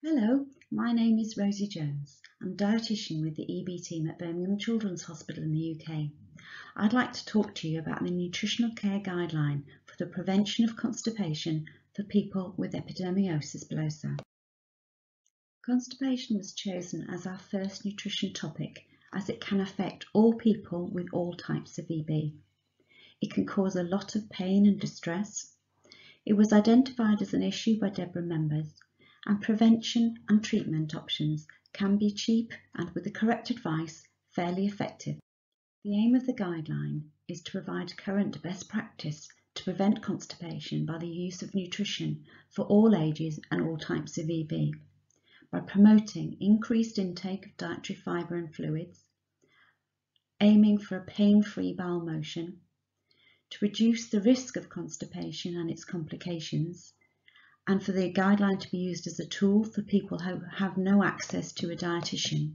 Hello, my name is Rosie Jones. I'm a dietitian with the EB team at Birmingham Children's Hospital in the UK. I'd like to talk to you about the Nutritional Care Guideline for the prevention of constipation for people with epidermolysis bullosa. Constipation was chosen as our first nutrition topic as it can affect all people with all types of EB. It can cause a lot of pain and distress. It was identified as an issue by Deborah members, and prevention and treatment options can be cheap and, with the correct advice, fairly effective. The aim of the guideline is to provide current best practice to prevent constipation by the use of nutrition for all ages and all types of EB, by promoting increased intake of dietary fibre and fluids, aiming for a pain-free bowel motion, to reduce the risk of constipation and its complications, and for the guideline to be used as a tool for people who have no access to a dietitian,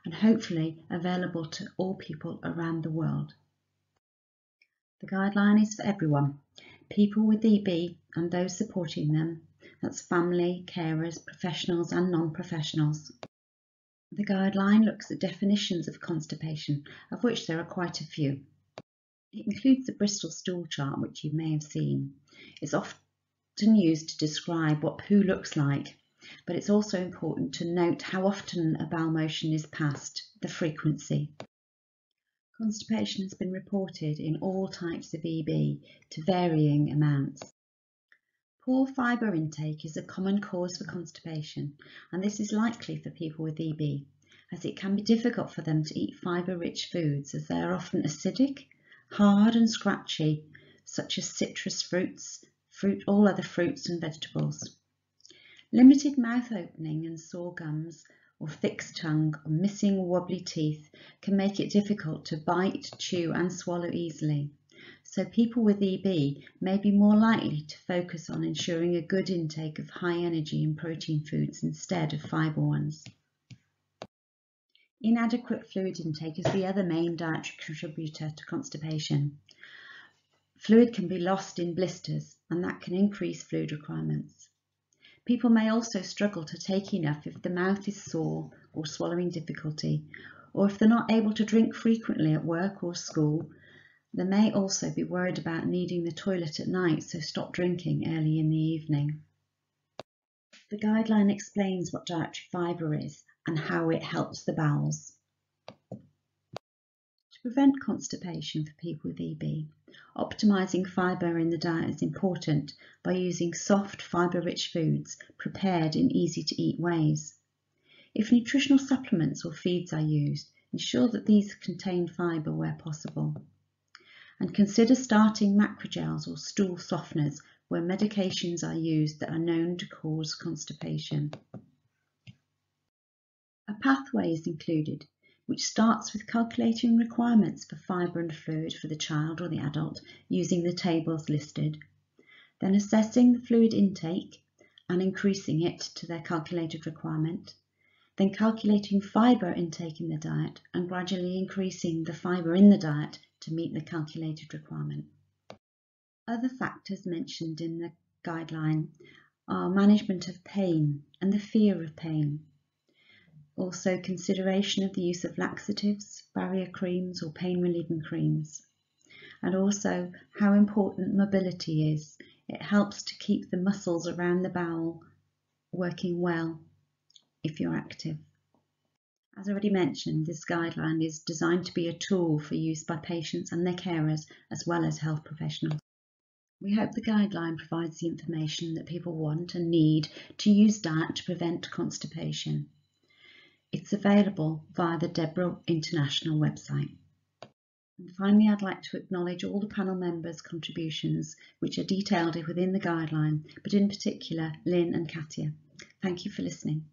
and hopefully available to all people around the world. The guideline is for everyone, people with EB and those supporting them, that's family, carers, professionals and non-professionals. The guideline looks at definitions of constipation, of which there are quite a few. It includes the Bristol stool chart, which you may have seen. It's often used to describe what poo looks like, but it's also important to note how often a bowel motion is passed, the frequency. Constipation has been reported in all types of EB to varying amounts. Poor fibre intake is a common cause for constipation, and this is likely for people with EB, as it can be difficult for them to eat fibre-rich foods as they are often acidic, hard and scratchy, such as citrus fruits, all other fruits and vegetables. Limited mouth opening and sore gums or fixed tongue or missing or wobbly teeth can make it difficult to bite, chew and swallow easily. So people with EB may be more likely to focus on ensuring a good intake of high energy and protein foods instead of fibre ones. Inadequate fluid intake is the other main dietary contributor to constipation. Fluid can be lost in blisters, and that can increase fluid requirements. People may also struggle to take enough if the mouth is sore or swallowing difficulty, or if they're not able to drink frequently at work or school. They may also be worried about needing the toilet at night, so stop drinking early in the evening. The guideline explains what dietary fibre is and how it helps the bowels. To prevent constipation for people with EB, optimising fibre in the diet is important by using soft, fibre-rich foods prepared in easy-to-eat ways. If nutritional supplements or feeds are used, ensure that these contain fibre where possible. And consider starting macrogels or stool softeners where medications are used that are known to cause constipation. A pathway is included, which starts with calculating requirements for fibre and fluid for the child or the adult using the tables listed, then assessing the fluid intake and increasing it to their calculated requirement, then calculating fibre intake in the diet and gradually increasing the fibre in the diet to meet the calculated requirement. Other factors mentioned in the guideline are management of pain and the fear of pain. Also, consideration of the use of laxatives, barrier creams or pain-relieving creams. And also how important mobility is. It helps to keep the muscles around the bowel working well if you're active. As already mentioned, this guideline is designed to be a tool for use by patients and their carers as well as health professionals. We hope the guideline provides the information that people want and need to use diet to prevent constipation. It's available via the Deborah International website. And finally, I'd like to acknowledge all the panel members' contributions, which are detailed within the guideline, but in particular, Lynn and Katia. Thank you for listening.